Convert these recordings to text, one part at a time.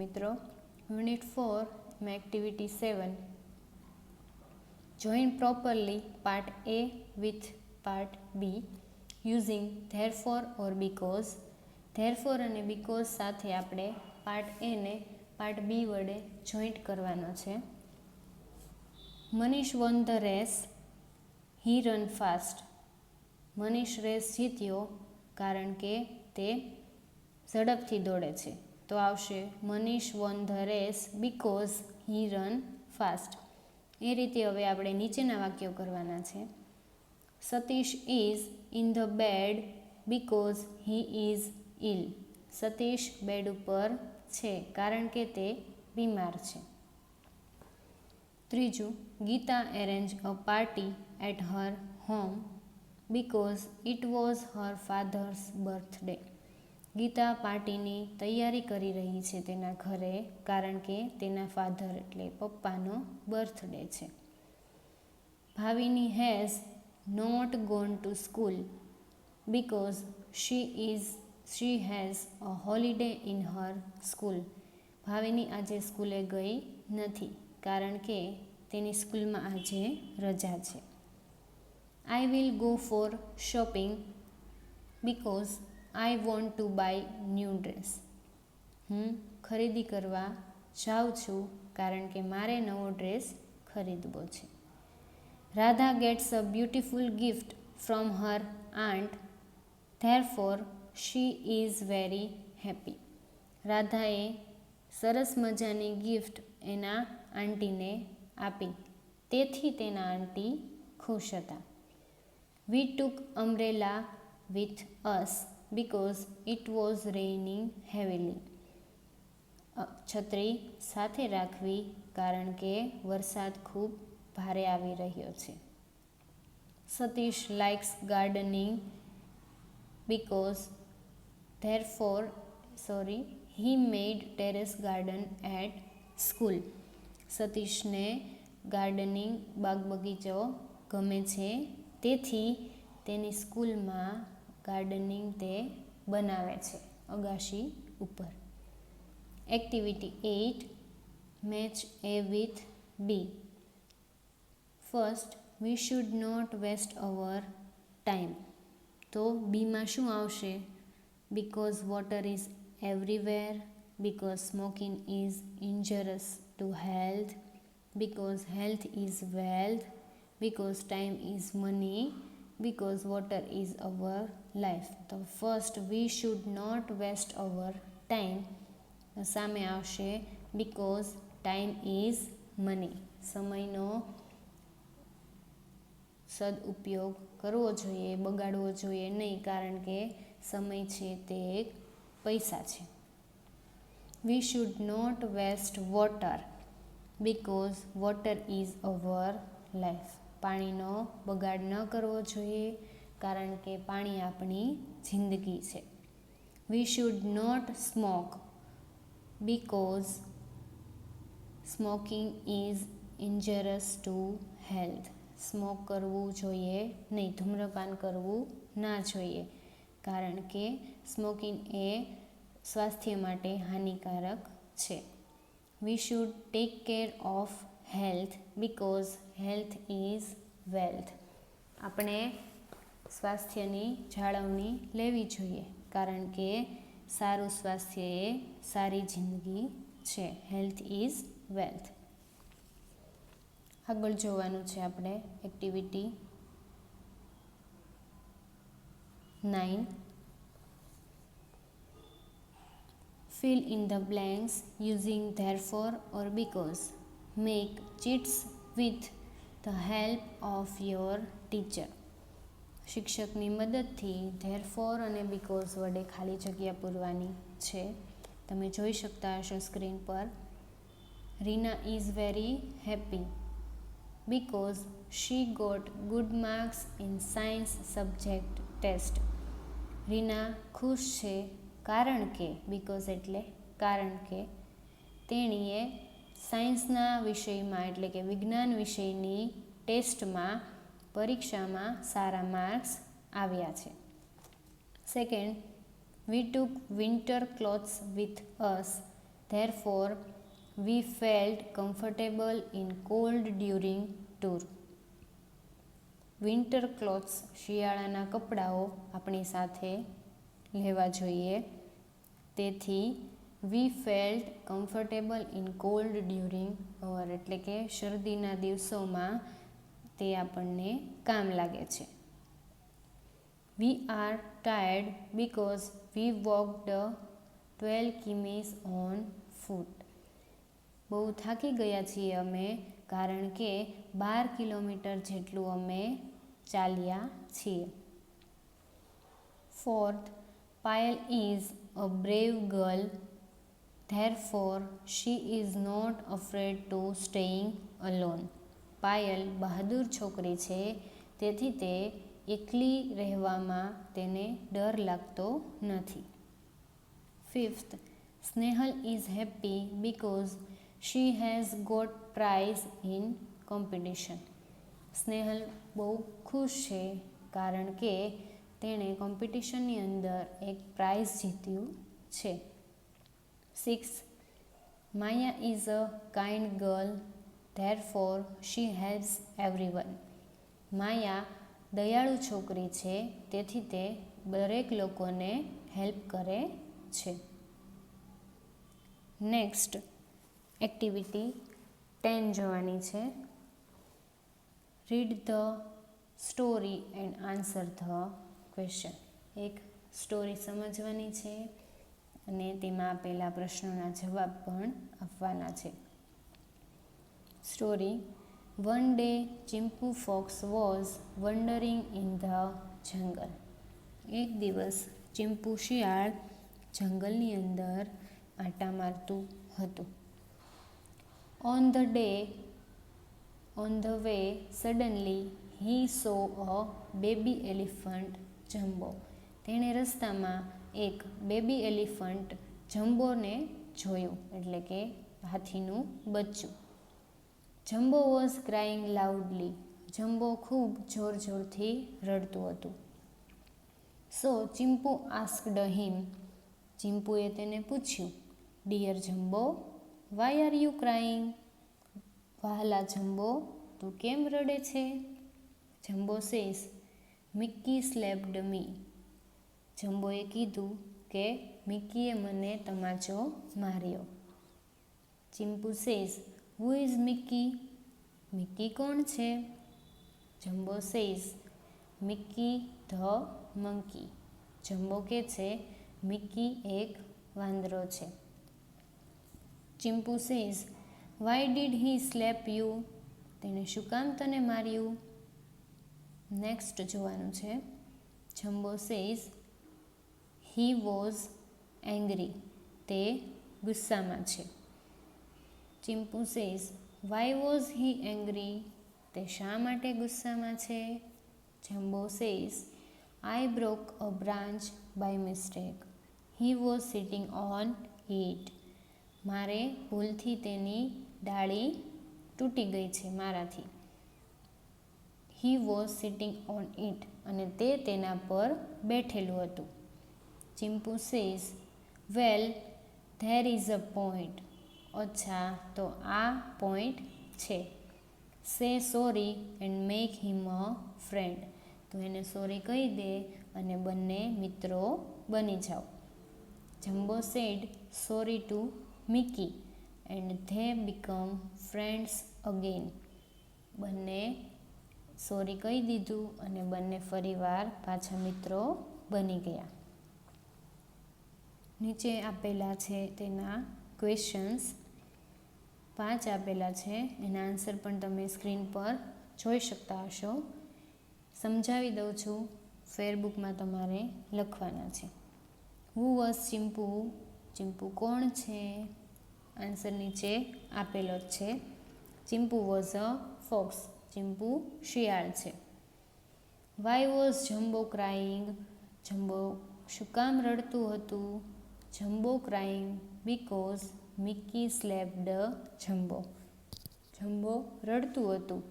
મિત્રો યુનિટ 4 में activity 7 join properly part A with part B using therefore or because therefore અને because સાથે આપણે પાર્ટ A ને પાર્ટ B વડે જોઈન્ટ કરવાનો છે. Manish won the race, he run fast. Manish race જીત્યો કારણ કે તે ઝડપથી દોડે છે. તો આવશે Manish won the race because he run fast. એ રીતે હવે આપણે નીચેના વાક્યો કરવાના છે. Satish is in the bed because he is ill. Satish bed ઉપર છે કારણ કે તે બીમાર છે. ત્રીજું, Geeta arrange a party at her home because it was her father's birthday. Geeta પાર્ટીની તૈયારી કરી રહી છે તેના ઘરે કારણ કે તેના ફાધર એટલે પપ્પાનો બર્થડે છે. Bhavini has not gone to school because she has a holiday in her school. Bhavini આજે સ્કૂલે ગઈ નથી કારણ કે તેની સ્કૂલમાં આજે રજા છે. I will go for shopping because I want to buy new dress. હું ખરીદી કરવા જાઉં છું કારણ કે મારે નવો ડ્રેસ ખરીદવો છે. Radha gets a beautiful gift from her aunt therefore she is very happy. રાધાએ સરસ મજાની ગિફ્ટ એના આંટીને આપી તેથી તેના આંટી ખુશ હતા. We took umbrella with us because it was raining heavily. છત્રી સાથે રાખવી કારણ કે વરસાદ ખૂબ ભારે આવી રહ્યો છે. Satish likes gardening because he made terrace garden at school. સતીશને ગાર્ડનિંગ બાગ બગીચો ગમે છે તેથી તેની સ્કૂલમાં ગાર્ડનિંગ તે બનાવે છે અગાશી ઉપર. Activity 8 match A with B. First, we should not waste our time. તો બીમાં શું આવશે? Because water is everywhere, because smoking is injurious to health, because health is wealth, because time is money, because water is our life. તો first, we should not waste our time. સામે આવશે because time is money. સમયનો સદઉપયોગ કરવો જોઈએ, બગાડવો જોઈએ નહીં કારણ કે સમય છે તે એક પૈસા છે. We should not waste water because water is our life. પાણીનો બગાડ ન કરવો જોઈએ કારણ કે પાણી આપણી જિંદગી છે. We should not smoke because smoking is injurious to health. Smoke કરવું જોઈએ નહીં, ધૂમ્રપાન કરવું ના જોઈએ કારણ કે સ્મોકિંગ એ સ્વાસ્થ્ય માટે હાનિકારક છે. We should take care of health because health is wealth. આપણે સ્વાસ્થ્યની જાળવણી લેવી જોઈએ કારણ કે સારું સ્વાસ્થ્ય એ સારી જિંદગી છે. Health is wealth. આગળ જોવાનું છે આપણે activity 9. Fill in the blanks using therefore or because. Make cheats with the help of your teacher. શિક્ષકની મદદથી ધેરફોર અને બીકોઝ વડે ખાલી જગ્યા પૂરવાની છે. તમે જોઈ શકતા હશો સ્ક્રીન પર. Reena is very happy because she got good marks in science subject test. Reena ખુશ છે કારણ કે, બીકોઝ એટલે કારણ કે, તેણીએ સાયન્સના વિષયમાં એટલે કે વિજ્ઞાન વિષયની ટેસ્ટમાં પરીક્ષામાં સારા માર્ક્સ આવ્યા છે. Second, we took winter clothes with us Therefore, we felt comfortable in cold during tour. Winter clothes શિયાળાના કપડાઓ આપણી સાથે લેવા જોઈએ. તેથી we felt comfortable in cold during our એટલે કે શરદીના દિવસોમાં તે આપણને કામ લાગે છે. We are tired because we walked 12 kms on foot. બહુ થાકી ગયા છીએ અમે કારણ કે 12 કિલોમીટર જેટલું અમે ચાલ્યા છીએ. Fourth, Payal is a brave girl, therefore she is not afraid to staying alone. Payal બહાદુર છોકરી છે, તેથી તે એકલી રહેવામાં તેને ડર લાગતો નથી. Fifth, Snehal is happy because she has got prize in competition. Snehal બહુ ખુશ છે કારણ કે તેણે કોમ્પિટિશનની અંદર એક પ્રાઇઝ જીત્યું છે. 6. Maya is a kind girl, therefore she helps everyone. Maya દયાળુ છોકરી છે, તેથી તે દરેક લોકોને હેલ્પ કરે છે. નેક્સ્ટ એક્ટિવિટી 10 જોવાની છે. Read the story and answer the question. એક સ્ટોરી સમજવાની છે અને તેમાં આપેલા પ્રશ્નોના જવાબ પણ આપવાના છે. Story. One day Chimpu fox was wandering in the jungle. એક દિવસ ચિમ્પુ શિયાળ જંગલની અંદર આંટા મારતું હતું. On the way, suddenly he saw a baby elephant Jumbo. તેણે રસ્તામાં એક બેબી એલિફન્ટ જમ્બોને જોયું, એટલે કે હાથીનું બચ્ચું. Jumbo was crying loudly. Jumbo ખૂબ જોર જોરથી રડતું હતું. સો ચિમ્પુ આસ્ક્ડ હિમ. ચિમ્પુએ તેને પૂછ્યું, dear Jumbo, why are you crying? વહાલા જમ્બો, તું કેમ રડે છે? જમ્બો સેઝ, મિક્કી સ્લેપ્ડ મી. જમ્બોએ કીધું કે મિક્કીએ મને તમાચો માર્યો. Chimpu says, who is મિક્કી? Mickey કોણ છે? Jumbo says, Mickey the monkey. Jumbo કહે છે મિક્કી એક વાંદરો છે. Chimpu says, why did he slap you? તેણે શું કામ તને માર્યું? નેક્સ્ટ જોવાનું છે. Jumbo says, he was angry. તે ગુસ્સામાં છે. Chimpu says, why was he angry? તે શા માટે ગુસ્સામાં છે? Jumbo says, I broke a branch by mistake. He was sitting on it. મારે ભૂલથી તેની ડાળી તૂટી ગઈ છે મારાથી. હી વોઝ સિટિંગ ઓન ઇટ અને તે તેના પર બેઠેલું હતું. Chimpu says, well there is a point. અચ્છા, તો આ પોઈન્ટ છે. સે sorry and make him a friend. તો એને સોરી કહી દે અને બંને મિત્રો બની જાઓ. Jumbo said sorry to Mickey and they become friends again. બંને સોરી કહી દીધું અને બંને ફરીવાર પાછા મિત્રો બની ગયા. નીચે આપેલા છે તેના ક્વેશ્ચન્સ 5 આપેલા છે. એના આન્સર પણ તમે સ્ક્રીન પર જોઈ શકતા હશો. સમજાવી દઉં છું. ફેરબુકમાં તમારે લખવાના છે. Who was Chimpu? ચિમ્પુ કોણ છે? આન્સર નીચે આપેલો જ છે. Chimpu was a fox. Chimpu શિયાળ છે. Why was Jumbo crying? Jumbo શું કામ રડતું હતું? Jumbo crying because Mickey slapped Jumbo. Jumbo રડતું હતું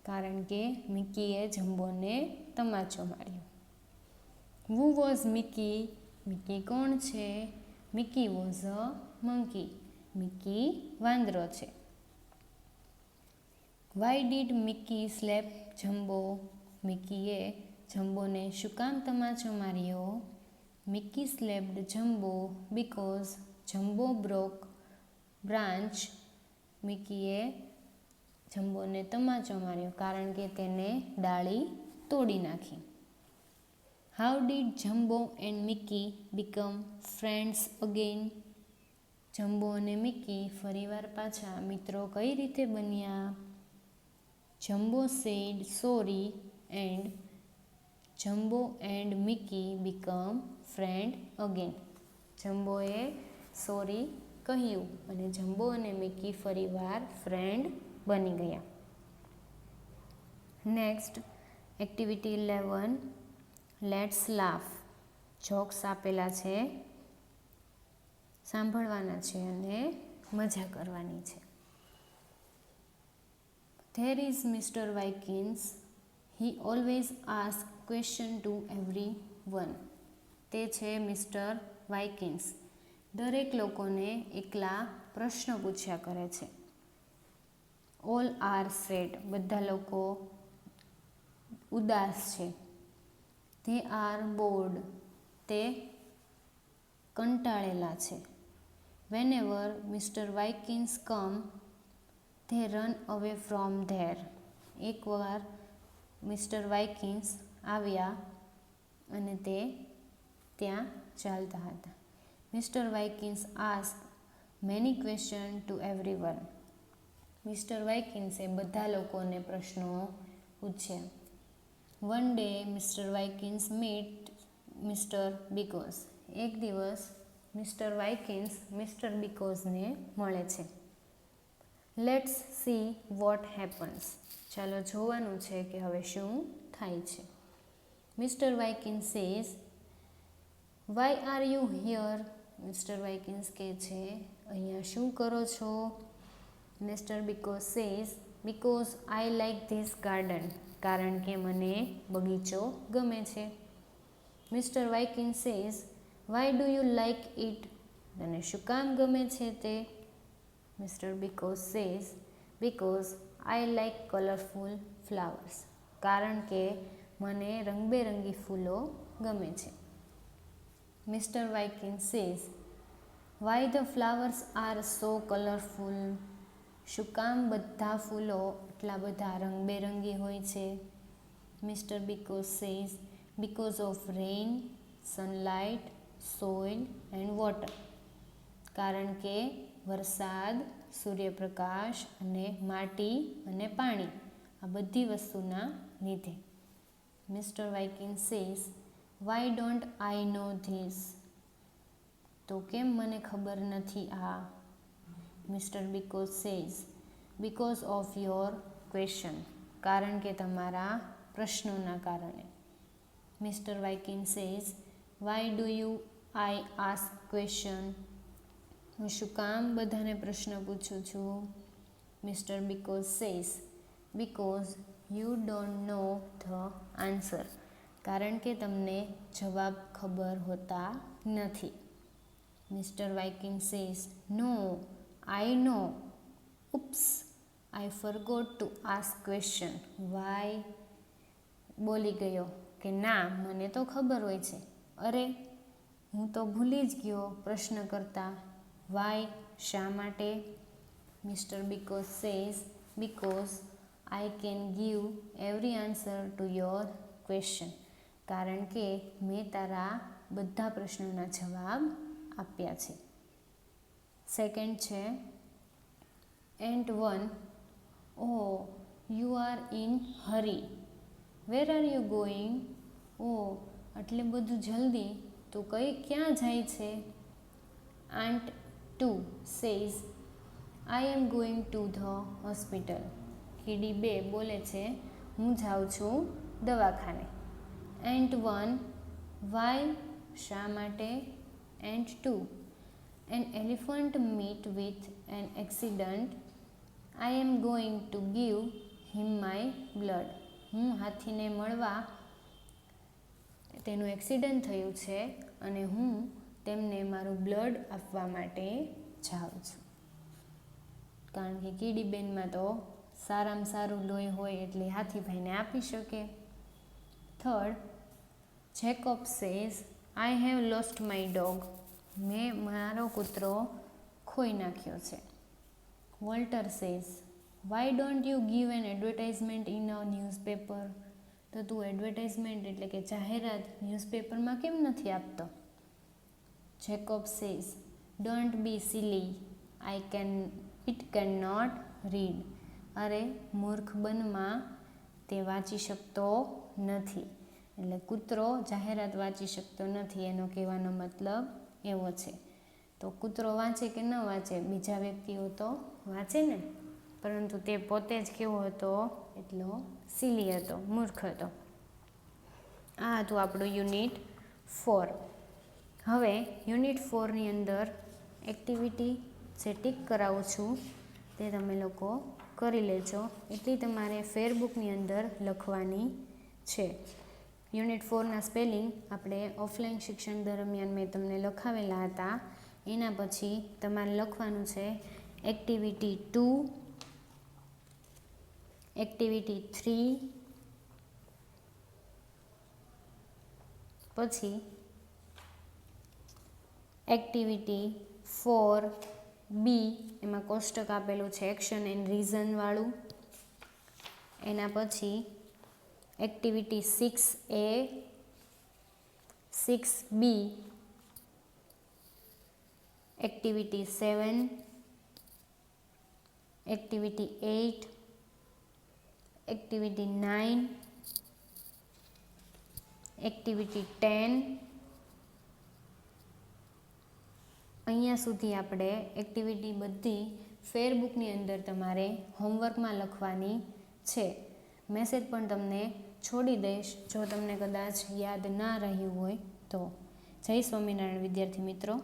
કારણ કે મિક્કીએ જમ્બોને તમાચો માર્યો. Who was મિક્કી? મિક્કી કોણ છે? Mickey was a monkey. Mickey વાંદરો છે. Why did Mickey slap Jumbo? મિકીએ જમ્બોને શું કામ તમાચો માર્યો? Mickey slapped Jumbo because Jumbo broke branch. મિકીએ જમ્બોને તમાચો માર્યો કારણ કે તેને ડાળી તોડી નાખી. How did Jumbo and Mickey become friends again? Jumbo અને મિકી ફરીવાર પાછા મિત્રો કઈ રીતે બન્યા? Jumbo said sorry and Jumbo and Mickey become friend again. જમ્બોએ સોરી કહ્યું અને જમ્બો અને મિકી ફરીવાર ફ્રેન્ડ બની ગયા. Next activity 11 let's laugh. Jokes આપેલા છે, સાંભળવાના છે અને મજા કરવાની છે. There is Mr. Vikins. He always asks question to everyone. તે છે મિસ્ટર વાઇકિન્સ. દરેક લોકોને એકલા પ્રશ્નો પૂછ્યા કરે છે. All are sad. બધા લોકો ઉદાસ છે. They are bored. તે કંટાળેલા છે. Whenever Mr Whykins come they run away from there. એકવાર મિસ્ટર વાઇકિન્સ આવ્યા અને તે ત્યાં ચાલતા હતા. Mr Whykins ask many question to everyone. Mr વાઇકિન્સે બધા લોકોને પ્રશ્નો પૂછ્યા. One day Mr Whykins meet Mr because. એક દિવસ મિસ્ટર વાઇકિન્સ મિસ્ટર બીકોઝને મળે છે. Let's see what happens. ચાલો જોવાનું છે કે હવે શું થાય છે. Mr Whykins says why are you here? Mr Whykins કહે છે અહીંયા શું કરો છો? Mr because says because I like this garden. કારણ કે મને બગીચો ગમે છે. Mr Whykins says why do you like it? તને શું કામ ગમે છે તે? Mr because says because I like colourful flowers. કારણ કે મને રંગબેરંગી ફૂલો ગમે છે. Mr Whykins says why the flowers are so colourful? શું કામ બધા ફૂલો એટલા બધા રંગબેરંગી હોય છે? Mister because says because of rain, sunlight, soil and water. કારણ કે વરસાદ, સૂર્યપ્રકાશ અને માટી અને પાણી આ બધી વસ્તુના લીધે. Mr Whykins says why don't I know this? તો કેમ મને ખબર નથી આ? Mr because says because of your question. કારણ કે તમારા પ્રશ્નોના કારણે. Mr Whykins says why do you I ask question? હું શું કામ બધાને પ્રશ્ન પૂછું છું? Mr because says because you don't know the answer. કારણ કે તમને જવાબ ખબર હોતા નથી. Mr Whykins says no I know. Oops, I forgot to ask question. Why બોલી ગયો કે ના મને તો ખબર હોય છે. અરે હું તો ભૂલી જ ગયો પ્રશ્ન કરતા. વાય શા માટે? Mister because says because I can give every answer to your question. કારણ કે મેં તારા બધા પ્રશ્નોના જવાબ આપ્યા છે. સેકન્ડ છે ant 1 oh you are in hurry. Where are you going? ઓ આટલે બધું જલ્દી તું ક્યાં જાય છે? Ant 2 says I am going to the hospital. કીડી 2 બોલે છે હું જાઉં છું દવાખાને. એન્ટ 1 વાય શા માટે? Ant 2 an elephant meet with an accident. I am going to give him my blood. હું હાથીને મળવા, તેનું એક્સિડન્ટ થયું છે અને હું તેમને મારું બ્લડ આપવા માટે જાઉં છું. કારણ કે કીડીબેનમાં તો સારામાં સારું લોહી હોય એટલે હાથીભાઈને આપી શકે. Third, Jacob says I have lost my dog. મેં મારો કૂતરો ખોઈ નાખ્યો છે. Walter says why don't you give an advertisement in a newspaper. તો તું એડવર્ટાઇઝમેન્ટ એટલે કે જાહેરાત ન્યૂઝપેપરમાં કેમ નથી આપતો? Jacob says don't be silly, it can not read. અરે મૂર્ખ બનમાં, તે વાંચી શકતો નથી. એટલે કૂતરો જાહેરાત વાંચી શકતો નથી એનો કહેવાનો મતલબ એવો છે. તો કૂતરો વાંચે કે ન વાંચે, બીજા વ્યક્તિઓ તો વાંચે ને, પરંતુ તે પોતે જ કેવો હતો? એટલો સિલી હતો, મૂર્ખ હતો. આ હતું આપણું યુનિટ 4. હવે યુનિટ 4ની અંદર એક્ટિવિટી જે ટીક કરાવું છું તે તમે લોકો કરી લેજો. એટલી તમારે ફેરબુકની અંદર લખવાની છે. યુનિટ 4ના સ્પેલિંગ આપણે ઓફલાઈન શિક્ષણ દરમિયાન મેં તમને લખાવેલા હતા. એના પછી તમારે લખવાનું છે એક્ટિવિટી 2, એક્ટિવિટી 3, પછી એક્ટિવિટી 4B, એમાં કોષ્ટક આપેલું છે એક્શન એન્ડ રીઝન વાળું. એના પછી activity 6A, 6B, activity 7, activity 8, activity 9, activity 10. અહીંયા સુધી આપણે એક્ટિવિટી બધી ફેરબુકની અંદર તમારે હોમવર્કમાં લખવાની છે. મેસેજ પણ તમને છોડી દઈશ જો તમને કદાચ યાદ ના રહ્યું હોય તો. જય સ્વામિનારાયણ વિદ્યાર્થી મિત્રો.